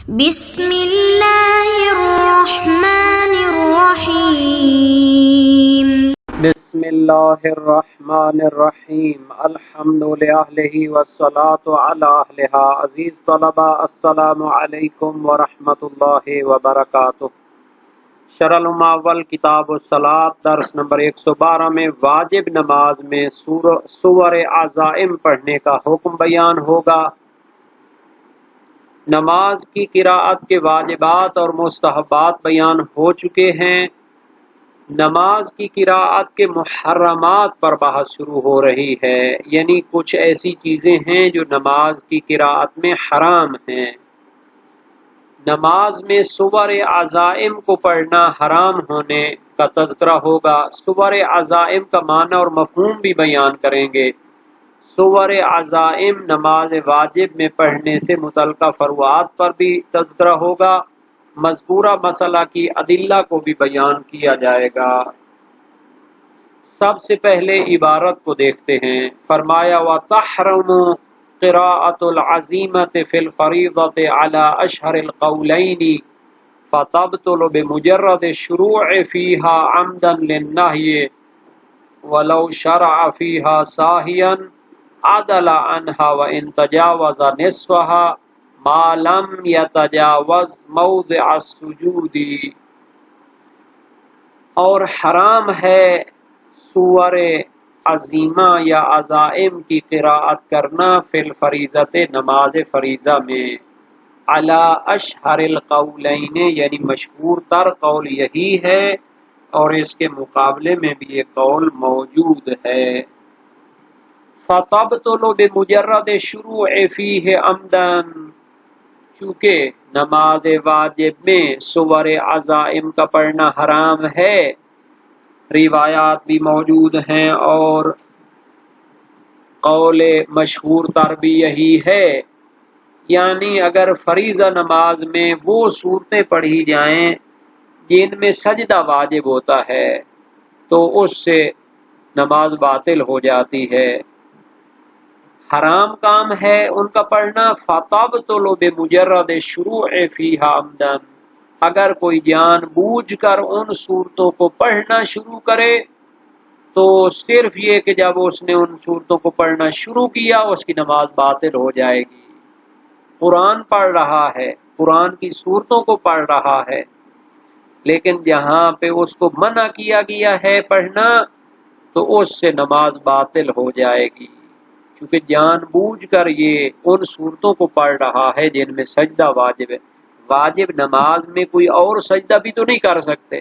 بسم اللہ الرحمن الرحیم بسم اللہ الرحمن الرحیم الحمد للہ والصلاة علی اہلہا۔ عزیز طلبہ السلام علیکم ورحمۃ اللہ وبرکاتہ۔ شرح المعول کتاب الصلاۃ درس نمبر 112 میں واجب نماز میں سور عزائم پڑھنے کا حکم بیان ہوگا۔ نماز کی قراءت کے واجبات اور مستحبات بیان ہو چکے ہیں۔ نماز کی قراءت کے محرمات پر بحث شروع ہو رہی ہے، یعنی کچھ ایسی چیزیں ہیں جو نماز کی قراءت میں حرام ہیں۔ نماز میں سور عزائم کو پڑھنا حرام ہونے کا تذکرہ ہوگا۔ سور عزائم کا معنی اور مفہوم بھی بیان کریں گے۔ سور عزائم نماز واجب میں پڑھنے سے متعلقہ فروعات پر بھی تذکرہ ہوگا۔ مذکورہ مسئلہ کی ادلہ کو بھی بیان کیا جائے گا۔ سب سے پہلے عبارت کو دیکھتے ہیں۔ فرمایا وَتَحْرُمُ قِرَاءَةُ الْعَزِيمَةِ فِي الْفَرِيضَةِ عَلَى أَشْهَرِ الْقَوْلَيْنِ فَتَبْطُلُ بِمُجَرَّدِ الشُّرُوعِ فِيهَا عَمْدًا لِلنَّهْيِ وَلَوْ شَرَعَ فِيهَا سَاهِيًا عَدَلَ عَنْهَا وَإِنْ تَجَاوَزَ نِصْفَهَا مَا لَمْ يَتَجَاوَزْ مَوْضِعَ السُّجُودِ۔ اور حرام ہے سور عظیمہ یا عزائم کی قراءت کرنا فی الفریضۃ نماز فریضہ میں، علی اشہر القولین یعنی مشہور تر قول یہی ہے، اور اس کے مقابلے میں بھی یہ قول موجود ہے۔ فَتَبْطُلُ بِمُجَرَّدِ الشُّرُوعِ فِيهِ عَمْدًا، چونکہ نماز واجب میں سور عزائم کا پڑھنا حرام ہے، روایات بھی موجود ہیں اور قول مشہور تر بھی یہی ہے، یعنی اگر فریضہ نماز میں وہ صورتیں پڑھی جائیں جن میں سجدہ واجب ہوتا ہے تو اس سے نماز باطل ہو جاتی ہے، حرام کام ہے ان کا پڑھنا۔ فَتَبْطُلُ بِمُجَرَّدِ الشُّرُوعِ فِيهَا عَمْدًا، اگر کوئی جان بوجھ کر ان صورتوں کو پڑھنا شروع کرے تو صرف یہ کہ جب اس نے ان صورتوں کو پڑھنا شروع کیا اس کی نماز باطل ہو جائے گی۔ قرآن پڑھ رہا ہے، قرآن کی صورتوں کو پڑھ رہا ہے، لیکن جہاں پہ اس کو منع کیا گیا ہے پڑھنا تو اس سے نماز باطل ہو جائے گی، کیونکہ جان بوجھ کر یہ ان صورتوں کو پڑھ رہا ہے جن میں سجدہ واجب ہے۔ واجب نماز میں کوئی اور سجدہ بھی تو نہیں کر سکتے،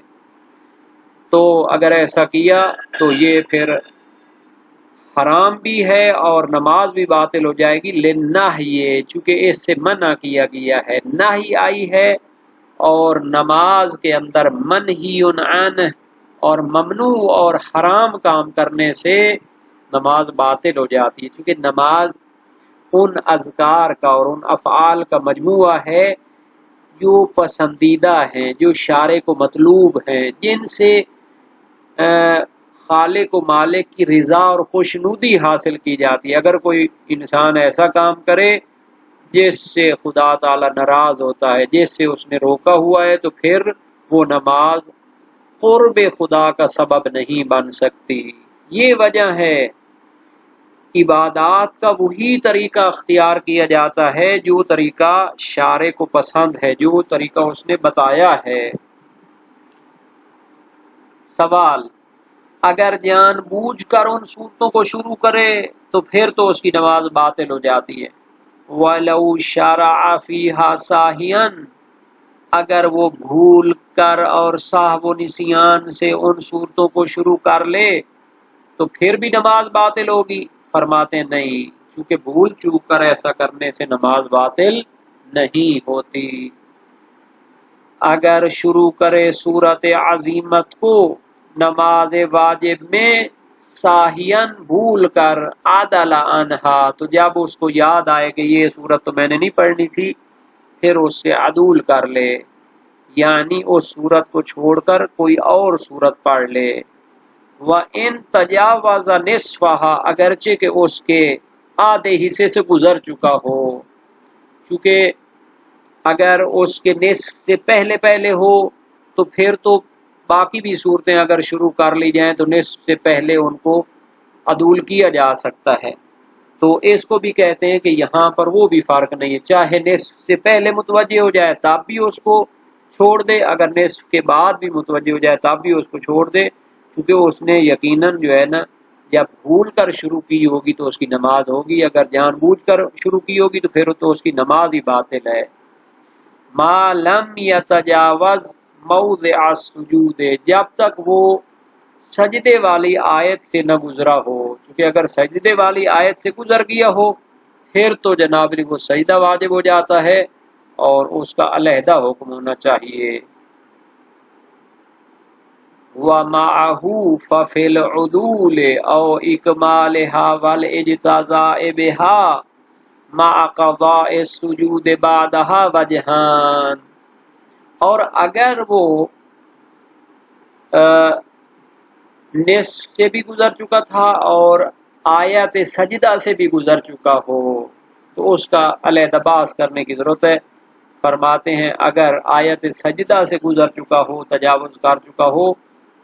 تو اگر ایسا کیا تو یہ پھر حرام بھی ہے اور نماز بھی باطل ہو جائے گی۔ لِلنَّهْيِ، چونکہ اس سے منع کیا گیا ہے، نہی آئی ہے اور نماز کے اندر منہی عن اور ممنوع اور حرام کام کرنے سے نماز باطل ہو جاتی ہے، کیونکہ نماز ان اذکار کا اور ان افعال کا مجموعہ ہے جو پسندیدہ ہیں، جو شارع کو مطلوب ہیں، جن سے خالق و مالک کی رضا اور خوشنودی حاصل کی جاتی ہے۔ اگر کوئی انسان ایسا کام کرے جس سے خدا تعالی ناراض ہوتا ہے، جس سے اس نے روکا ہوا ہے، تو پھر وہ نماز قرب خدا کا سبب نہیں بن سکتی۔ یہ وجہ ہے عبادات کا وہی طریقہ اختیار کیا جاتا ہے جو طریقہ شارع کو پسند ہے، جو طریقہ اس نے بتایا ہے۔ سوال، اگر جان بوجھ کر ان صورتوں کو شروع کرے تو پھر تو اس کی نماز باطل ہو جاتی ہے۔ وَلَوْ شَرَعَ فِيهَا سَاهِيًا، اگر وہ بھول کر اور سہو و نسیان سے ان صورتوں کو شروع کر لے تو پھر بھی نماز باطل ہوگی؟ فرماتے ہیں نہیں، کیونکہ بھول چوک کر ایسا کرنے سے نماز باطل نہیں ہوتی۔ اگر شروع کرے صورت عظیمت کو نماز واجب میں ساہین بھول کر، عدل عنہا، تو جب اس کو یاد آئے کہ یہ صورت تو میں نے نہیں پڑھنی تھی، پھر اس سے عدول کر لے، یعنی اس صورت کو چھوڑ کر کوئی اور صورت پڑھ لے۔ وَإِن تَجَاوَزَ نِصْفَهَا، اگرچہ کہ اس کے آدھے حصے سے گزر چکا ہو، چونکہ اگر اس کے نصف سے پہلے پہلے ہو تو پھر تو باقی بھی صورتیں اگر شروع کر لی جائیں تو نصف سے پہلے ان کو عدول کیا جا سکتا ہے. تو اس کو بھی کہتے ہیں کہ یہاں پر وہ بھی فرق نہیں ہے، چاہے نصف سے پہلے متوجہ ہو جائے تب بھی اس کو چھوڑ دے، اگر نصف کے بعد بھی متوجہ ہو جائے تب بھی اس کو چھوڑ دے، کیونکہ اس نے یقیناً جو ہے نا جب بھول کر شروع کی ہوگی تو اس کی نماز ہوگی، اگر جان بوجھ کر شروع کی ہوگی تو پھر تو اس کی نماز ہی باطل ہے. ما لم یتجاوز موضع السجود، جب تک وہ سجدے والی آیت سے نہ گزرا ہو، کیونکہ اگر سجدے والی آیت سے گزر گیا ہو پھر تو جناب وہ سجدہ واجب ہو جاتا ہے اور اس کا علیحدہ حکم ہونا چاہیے. وَمَعَهُ فَفِي الْعُدُولِ أَوْ إِكْمَالِهَا وَالْإِجْتِزَاءِ بِهَا مَعَ قَضَاءِ السُّجُودِ بَعْدَهَا وَجْهَانِ، اور اگر وہ نصف سے بھی گزر چکا تھا اور آیت سجدہ سے بھی گزر چکا ہو تو اس کا علیحدہ بحث کرنے کی ضرورت ہے. فرماتے ہیں اگر آیت سجدہ سے گزر چکا ہو، تجاوز کر چکا ہو،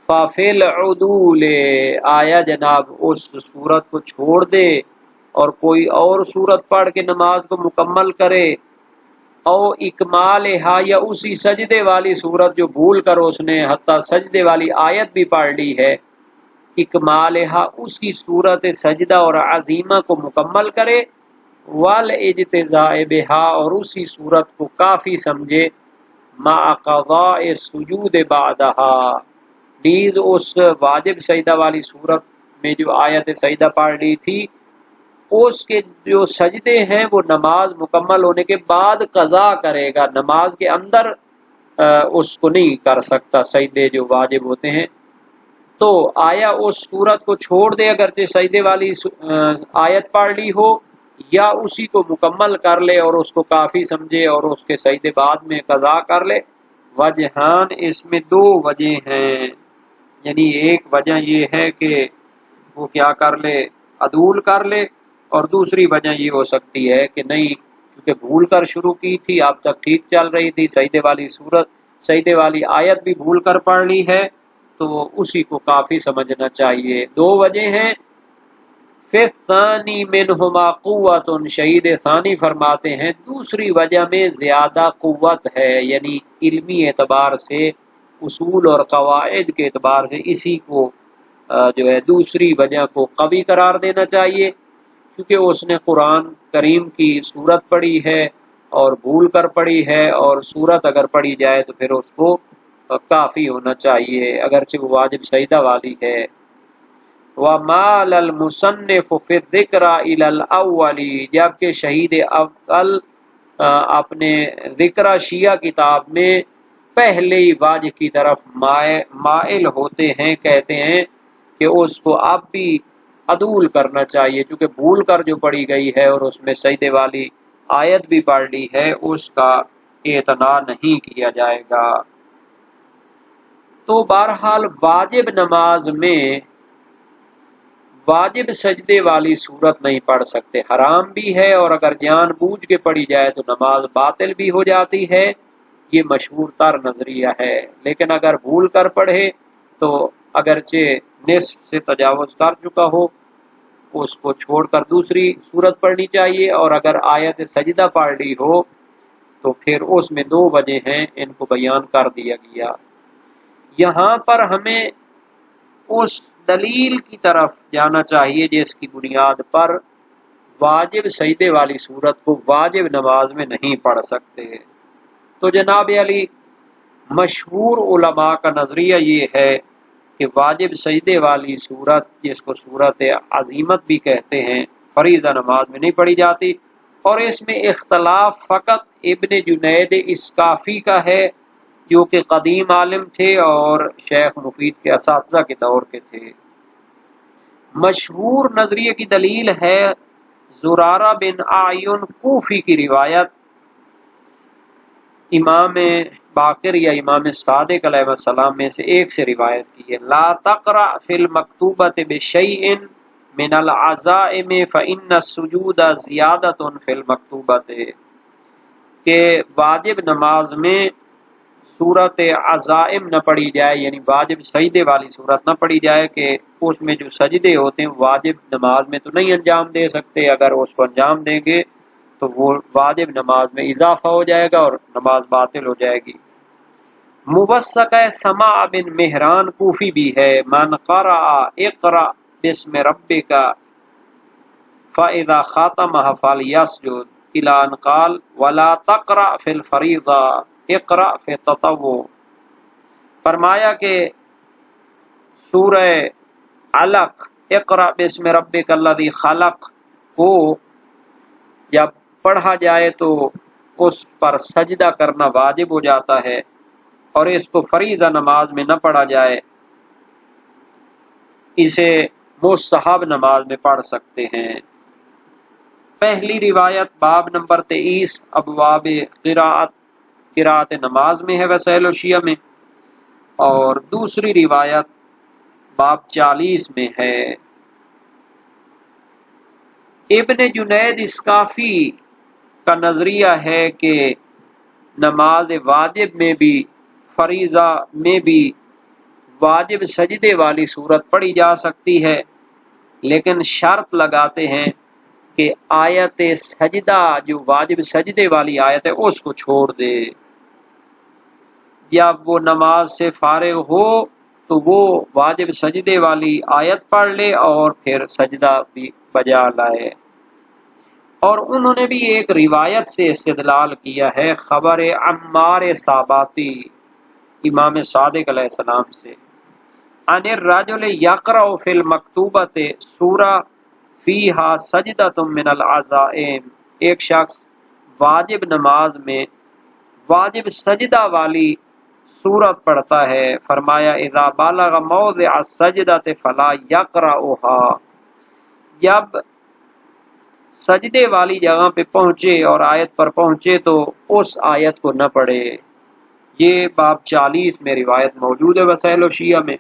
فَفِي الْعُدُولِ، آیا جناب اس صورت کو چھوڑ دے اور کوئی اور صورت پڑھ کے نماز کو مکمل کرے، او اکمالہا، یا اسی سجدے والی صورت جو بھول کر اس نے حتیٰ سجدے والی آیت بھی پڑھ لی ہے، اکمالہا اسی صورت سجدہ اور عظیمہ کو مکمل کرے، والاجتزاء بہا، اور اسی صورت کو کافی سمجھے، مع قضاء السجود بعدہا، نیز اس واجب سجدہ والی صورت میں جو آیت سجدہ پڑھ لی تھی اس کے جو سجدے ہیں وہ نماز مکمل ہونے کے بعد قضا کرے گا، نماز کے اندر اس کو نہیں کر سکتا سجدے جو واجب ہوتے ہیں. تو آیا اس صورت کو چھوڑ دے اگرچہ سجدے والی آیت پڑھ لی ہو، یا اسی کو مکمل کر لے اور اس کو کافی سمجھے اور اس کے سجدے بعد میں قضا کر لے. وجہان، اس میں دو وجہ ہیں، یعنی ایک وجہ یہ ہے کہ وہ کیا کر لے، عدول کر لے، اور دوسری وجہ یہ ہو سکتی ہے کہ نہیں، کیونکہ بھول کر شروع کی تھی اب تک ٹھیک چل رہی تھی، سجدے والی صورت سجدے والی آیت بھی بھول کر پڑھ لی ہے تو اسی کو کافی سمجھنا چاہیے. دو وجہ ہیں. پھر ثانی منہما قوت، شہید ثانی فرماتے ہیں دوسری وجہ میں زیادہ قوت ہے، یعنی علمی اعتبار سے، اصول اور قواعد کے اعتبار سے اسی کو جو ہے دوسری وجہ کو قوی قرار دینا چاہیے، کیونکہ اس نے قرآن کریم کی صورت پڑھی ہے اور بھول کر پڑھی ہے، اور صورت اگر پڑھی جائے تو پھر اس کو کافی ہونا چاہیے اگرچہ وہ واجب سجدہ والی ہے. وَمَالَ الْمُصَنِّفُ فِي الذِّكْرَ إِلَى الْأَوَّلِ، جبکہ شہید اول اپنے ذکر شیعہ کتاب میں پہلے واجب کی طرف مائل ہوتے ہیں، کہتے ہیں کہ اس کو اب بھی عدول کرنا چاہیے، کیونکہ بھول کر جو پڑھی گئی ہے اور اس میں سجدے والی آیت بھی پڑھ لی ہے اس کا اعتنا نہیں کیا جائے گا. تو بہرحال واجب نماز میں واجب سجدے والی صورت نہیں پڑھ سکتے، حرام بھی ہے، اور اگر جان بوجھ کے پڑھی جائے تو نماز باطل بھی ہو جاتی ہے، یہ مشہور تر نظریہ ہے. لیکن اگر بھول کر پڑھے تو اگرچہ نصف سے تجاوز کر چکا ہو اس کو چھوڑ کر دوسری صورت پڑھنی چاہیے، اور اگر آیت سجدہ پڑھ لی ہو تو پھر اس میں دو وجہ ہیں، ان کو بیان کر دیا گیا. یہاں پر ہمیں اس دلیل کی طرف جانا چاہیے جس کی بنیاد پر واجب سجدے والی صورت کو واجب نماز میں نہیں پڑھ سکتے. تو جناب علی مشہور علماء کا نظریہ یہ ہے کہ واجب سجدے والی صورت، جس کو صورت عظیمت بھی کہتے ہیں، فریضہ نماز میں نہیں پڑھی جاتی، اور اس میں اختلاف فقط ابن جنید اسکافی کا ہے جو کہ قدیم عالم تھے اور شیخ مفید کے اساتذہ کے دور کے تھے. مشہور نظریے کی دلیل ہے زرارہ بن اعین کوفی کی روایت، امام باقر یا امام صادق علیہ السلام میں سے ایک سے روایت کی ہے، لا تقرأ فی المکتوبۃ بشیء من العزائم فإن السجود زیادۃ فی المکتوبۃ، کہ واجب نماز میں صورت عزائم نہ پڑھی جائے، یعنی واجب سجدے والی صورت نہ پڑھی جائے کہ اس میں جو سجدے ہوتے ہیں واجب نماز میں تو نہیں انجام دے سکتے، اگر اس کو انجام دیں گے تو وہ واجب نماز میں اضافہ ہو جائے گا اور نماز باطل ہو جائے گی۔ مبسقہ سماع بن مہران کوفی بھی ہے، من قرأ اقرأ بسم ربک فإذا خاتمها فلیسجد الی ان قال ولا تقرأ فی الفریضہ اقرأ فی التطوع۔ فرمایا کہ سورہ علق اقرأ بسم ربک الذی خلق کو جب پڑھا جائے تو اس پر سجدہ کرنا واجب ہو جاتا ہے، اور اس کو فریضہ نماز میں نہ پڑھا جائے، اسے مستحب نماز میں پڑھ سکتے ہیں۔ پہلی روایت باب نمبر 23 ابواب قراءت نماز میں ہے وسائل و شیعہ میں، اور دوسری روایت باب 40 میں ہے۔ ابن جنید اسکافی کا نظریہ ہے کہ نماز واجب میں بھی فریضہ میں بھی واجب سجدے والی صورت پڑھی جا سکتی ہے، لیکن شرط لگاتے ہیں کہ آیت سجدہ جو واجب سجدے والی آیت ہے اس کو چھوڑ دے، یا وہ نماز سے فارغ ہو تو وہ واجب سجدے والی آیت پڑھ لے اور پھر سجدہ بھی بجا لائے۔ اور انہوں نے بھی ایک روایت سے استدلال کیا ہے، خبر عمار صاباتی امام صادق علیہ السلام سے، عن الرجل یقرأ فی المکتوبۃ سورہ فیہا سجدۃ من العزائم، ایک شخص واجب نماز میں واجب سجدہ والی سورت پڑھتا ہے، فرمایا اذا بالغ موضع السجدۃ فلا یقرأها، جب سجدے والی جگہ پہ پہنچے اور آیت پر پہنچے تو اس آیت کو نہ پڑھے۔ یہ باب 40 میں روایت موجود ہے وسائل و شیعہ میں،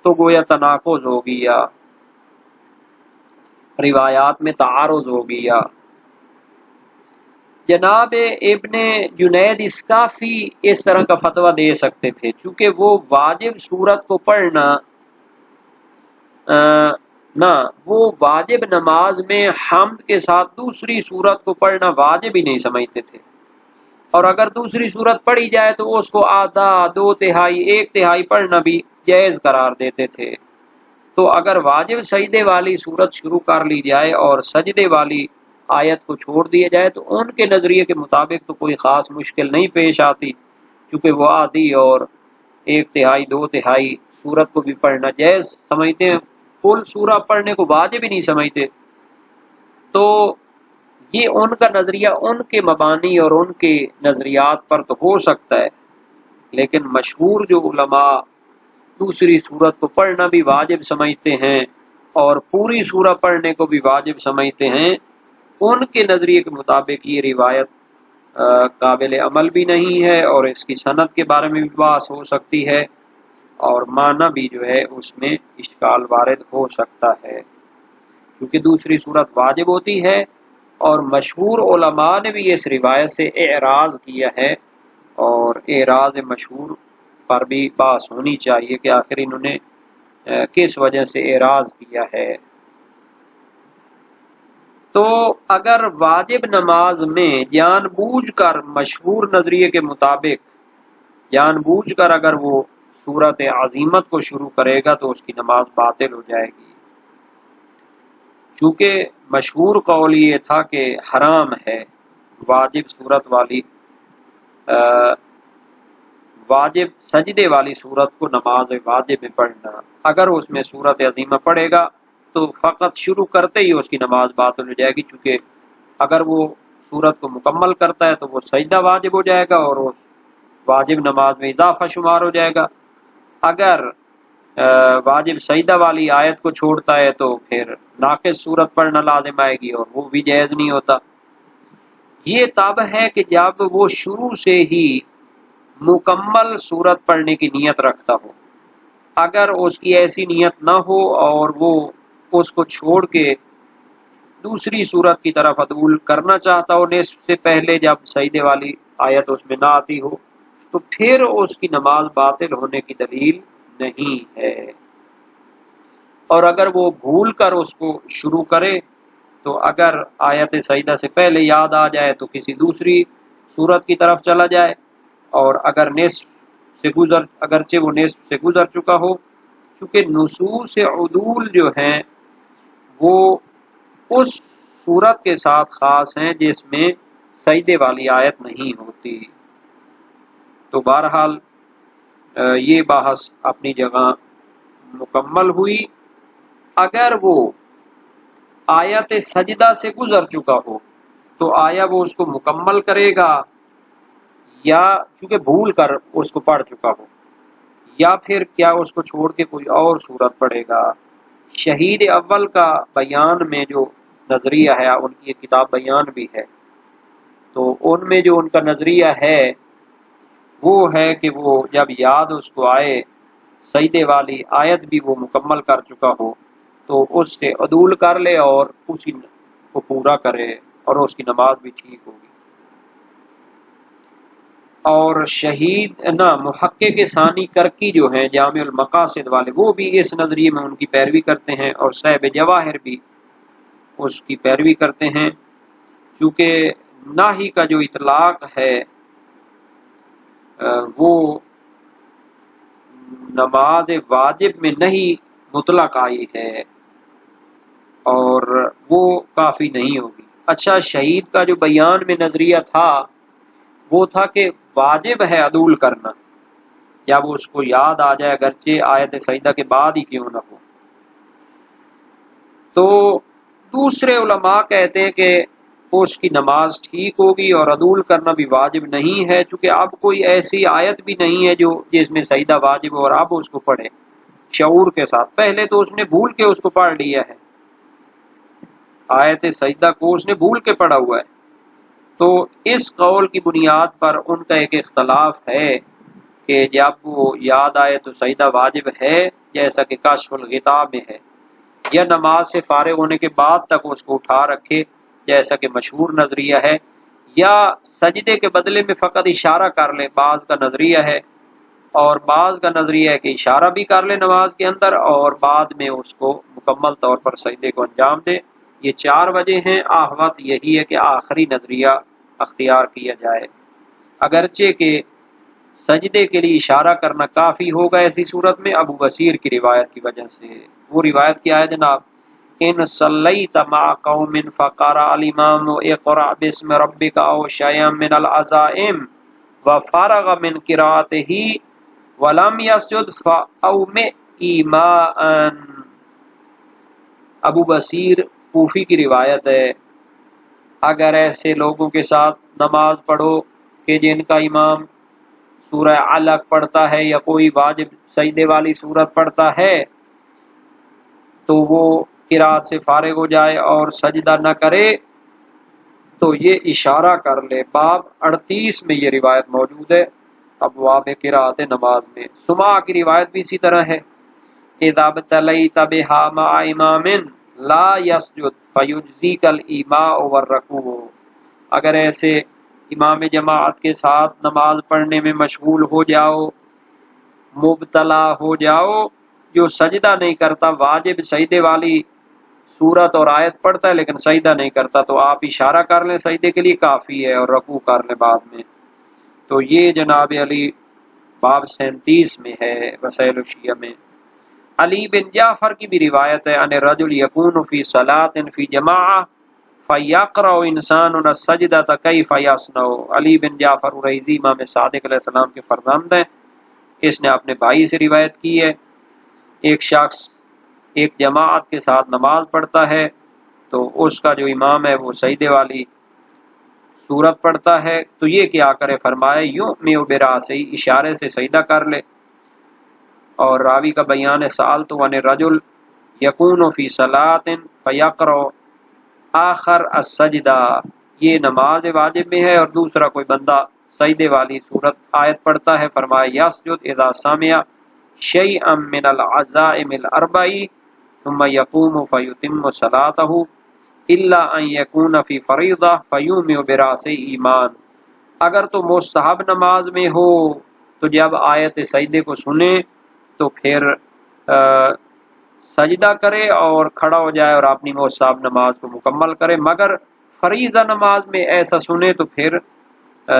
تو گویا تناقض ہو گیا، روایات میں تعارض ہو گیا۔ جناب ابن جنید اسکافی اس طرح کا فتویٰ دے سکتے تھے، چونکہ وہ واجب صورت کو پڑھنا نہ، وہ واجب نماز میں حمد کے ساتھ دوسری صورت کو پڑھنا واجب ہی نہیں سمجھتے تھے، اور اگر دوسری صورت پڑھی جائے تو اس کو آدھا، دو تہائی، ایک تہائی پڑھنا بھی جائز قرار دیتے تھے۔ تو اگر واجب سجدے والی صورت شروع کر لی جائے اور سجدے والی آیت کو چھوڑ دیا جائے تو ان کے نظریے کے مطابق تو کوئی خاص مشکل نہیں پیش آتی، کیونکہ وہ آدھی اور ایک تہائی، دو تہائی صورت کو بھی پڑھنا جائز سمجھتے ہیں، فل سورہ پڑھنے کو واجب ہی نہیں سمجھتے۔ تو یہ ان کا نظریہ ان کے مبانی اور ان کے نظریات پر تو ہو سکتا ہے، لیکن مشہور جو علماء دوسری سورت کو پڑھنا بھی واجب سمجھتے ہیں اور پوری سورہ پڑھنے کو بھی واجب سمجھتے ہیں، ان کے نظریے کے مطابق یہ روایت قابل عمل بھی نہیں ہے، اور اس کی سند کے بارے میں بھی بحث ہو سکتی ہے، اور معنی بھی جو ہے اس میں اشکال وارد ہو سکتا ہے، کیونکہ دوسری صورت واجب ہوتی ہے، اور مشہور علماء نے بھی اس روایت سے اعراض کیا ہے، اور اعراض مشہور پر بھی بحث ہونی چاہیے کہ آخر انہوں نے کس وجہ سے اعراض کیا ہے۔ تو اگر واجب نماز میں جان بوجھ کر مشہور نظریے کے مطابق جان بوجھ کر اگر وہ صورت عظیمت کو شروع کرے گا تو اس کی نماز باطل ہو جائے گی، چونکہ مشہور قول یہ تھا کہ حرام ہے واجب صورت والی واجب سجدے والی صورت کو نماز واجب میں پڑھنا، اگر اس میں صورت عظیمہ پڑھے گا تو فقط شروع کرتے ہی اس کی نماز باطل ہو جائے گی، چونکہ اگر وہ صورت کو مکمل کرتا ہے تو وہ سجدہ واجب ہو جائے گا اور اس واجب نماز میں اضافہ شمار ہو جائے گا، اگر واجب سجدہ والی آیت کو چھوڑتا ہے تو پھر ناقص صورت پڑھنا لازم آئے گی اور وہ بھی جائز نہیں ہوتا۔ یہ تب ہے کہ جب وہ شروع سے ہی مکمل صورت پڑھنے کی نیت رکھتا ہو، اگر اس کی ایسی نیت نہ ہو اور وہ اس کو چھوڑ کے دوسری صورت کی طرف عدول کرنا چاہتا ہو نصف سے پہلے جب سجدے والی آیت اس میں نہ آتی ہو تو پھر اس کی نماز باطل ہونے کی دلیل نہیں ہے، اور اگر وہ بھول کر اس کو شروع کرے تو اگر آیت سجدہ سے پہلے یاد آ جائے تو کسی دوسری صورت کی طرف چلا جائے، اور اگر اگرچہ وہ نصف سے گزر چکا ہو، چونکہ نصوص عدول جو ہیں وہ اس صورت کے ساتھ خاص ہیں جس میں سجدے والی آیت نہیں ہوتی۔ تو بہرحال یہ بحث اپنی جگہ مکمل ہوئی۔ اگر وہ آیت سجدہ سے گزر چکا ہو تو آیا وہ اس کو مکمل کرے گا، یا چونکہ بھول کر اس کو پڑھ چکا ہو، یا پھر کیا اس کو چھوڑ کے کوئی اور صورت پڑھے گا۔ شہید اول کا بیان میں جو نظریہ ہے، ان کی ایک کتاب بیان بھی ہے، تو ان میں جو ان کا نظریہ ہے وہ ہے کہ وہ جب یاد اس کو آئے سجدے والی آیت بھی وہ مکمل کر چکا ہو تو اس سے عدول کر لے اور اسی کو پورا کرے، اور اس کی نماز بھی ٹھیک ہوگی۔ اور شہید محقق ثانی کرکی جو ہیں جامع المقاصد والے، وہ بھی اس نظریے میں ان کی پیروی کرتے ہیں، اور صاحب جواہر بھی اس کی پیروی کرتے ہیں، چونکہ ناہی کا جو اطلاق ہے وہ نماز واجب میں نہیں مطلق آئی ہے، اور وہ کافی نہیں ہوگی۔ اچھا، شہید کا جو بیان میں نظریہ تھا وہ تھا کہ واجب ہے عدول کرنا، یا وہ اس کو یاد آ جائے اگرچہ آیت سجدہ کے بعد ہی کیوں نہ ہو۔ تو دوسرے علماء کہتے ہیں کہ اس کی نماز ٹھیک ہوگی اور عدول کرنا بھی واجب نہیں ہے، چونکہ اب کوئی ایسی آیت بھی نہیں ہے جس میں سجدہ واجب ہو اور اب اس کو پڑھے شعور کے ساتھ۔ پہلے تو اس نے بھول کے اس کو پڑھ لیا ہے، آیت سجدہ کو اس نے بھول کے پڑھا ہوا ہے۔ تو اس قول کی بنیاد پر ان کا ایک اختلاف ہے کہ جب وہ یاد آئے تو سجدہ واجب ہے، جیسا کہ کشف الغطاء میں ہے، یا نماز سے فارغ ہونے کے بعد تک اس کو اٹھا رکھے، جیسا کہ مشہور نظریہ ہے، یا سجدے کے بدلے میں فقط اشارہ کر لے، بعض کا نظریہ ہے، اور بعض کا نظریہ ہے کہ اشارہ بھی کر لے نماز کے اندر اور بعد میں اس کو مکمل طور پر سجدے کو انجام دے۔ یہ 4 وجہ ہیں، احوط یہی ہے کہ آخری نظریہ اختیار کیا جائے، اگرچہ کہ سجدے کے لیے اشارہ کرنا کافی ہوگا ایسی صورت میں ابو بصیر کی روایت کی وجہ سے۔ وہ روایت کیا ہے جناب؟ ان صلیت مع قوم فقرأ الامام اقرأ باسم ربک او شیئا من العزائم وفرغ من قراءته ولم يسجد فاومئ ایماء۔ ابو بصیر کوفی کی روایت ہے، اگر ایسے لوگوں کے ساتھ نماز پڑھو کہ جن کا امام سورہ علق پڑھتا ہے یا کوئی واجب سجدے والی صورت پڑھتا ہے تو وہ قرات سے فارغ ہو جائے اور سجدہ نہ کرے تو یہ اشارہ کر لے۔ باب 38 میں یہ روایت موجود ہے، ابواب قرات نماز میں۔ سما کی روایت بھی اسی طرح ہے، اذا ابتلیت بها مع امام لا يسجد فیجزیک الایماء والرکوع۔ اگر ایسے امام جماعت کے ساتھ نماز پڑھنے میں مشغول ہو جاؤ، مبتلا ہو جاؤ، جو سجدہ نہیں کرتا، واجب سجدے والی سورت اور آیت پڑھتا ہے لیکن سجدہ نہیں کرتا، تو آپ اشارہ کر لیں سجدے کے لیے کافی ہے، اور رکوع کر لیں بعد میں۔ تو یہ جناب علی باب 37 میں ہے وسائل الشیعہ میں۔ علی بن جعفر کی بھی روایت ہے، ان الرجل یکون فی صلاۃ فی جماعہ فیقرأ انسان السجدۃ کیف یصنع۔ علی بن جعفر ریزی امام صادق علیہ السلام کے فرزند ہیں، اس نے اپنے بھائی سے روایت کی ہے، ایک شخص ایک جماعت کے ساتھ نماز پڑھتا ہے تو اس کا جو امام ہے وہ سجدے والی سورت پڑھتا ہے تو یہ کیا کرے، فرمائے یوں میں براسے، اشارے سے سجدہ کر لے۔ اور راوی کا بیان ہے، سألت عن الرجل یکون فی صلاۃ فیقرأ آخر السجدہ، یہ نماز واجب میں ہے اور دوسرا کوئی بندہ سجدے والی صورت آیت پڑھتا ہے، فرمایا یسجد اذا سمع شیئا من العزائم الاربع ثم یقوم فیتم صلاته الا ان یکون فی فریضہ فیومئ براسہ ایمان۔ اگر تو مستحب نماز میں ہو تو جب آیت سجدے کو سنے تو پھر سجدہ کرے اور کھڑا ہو جائے اور اپنی مستحب نماز کو مکمل کرے، مگر فریضہ نماز میں ایسا سنے تو پھر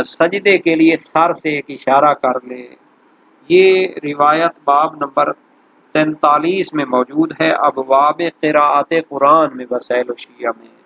سجدے کے لیے سر سے ایک اشارہ کر لے۔ یہ روایت باب نمبر 43 میں موجود ہے، ابواب قراءت قرآن میں وسائل الشیعہ میں۔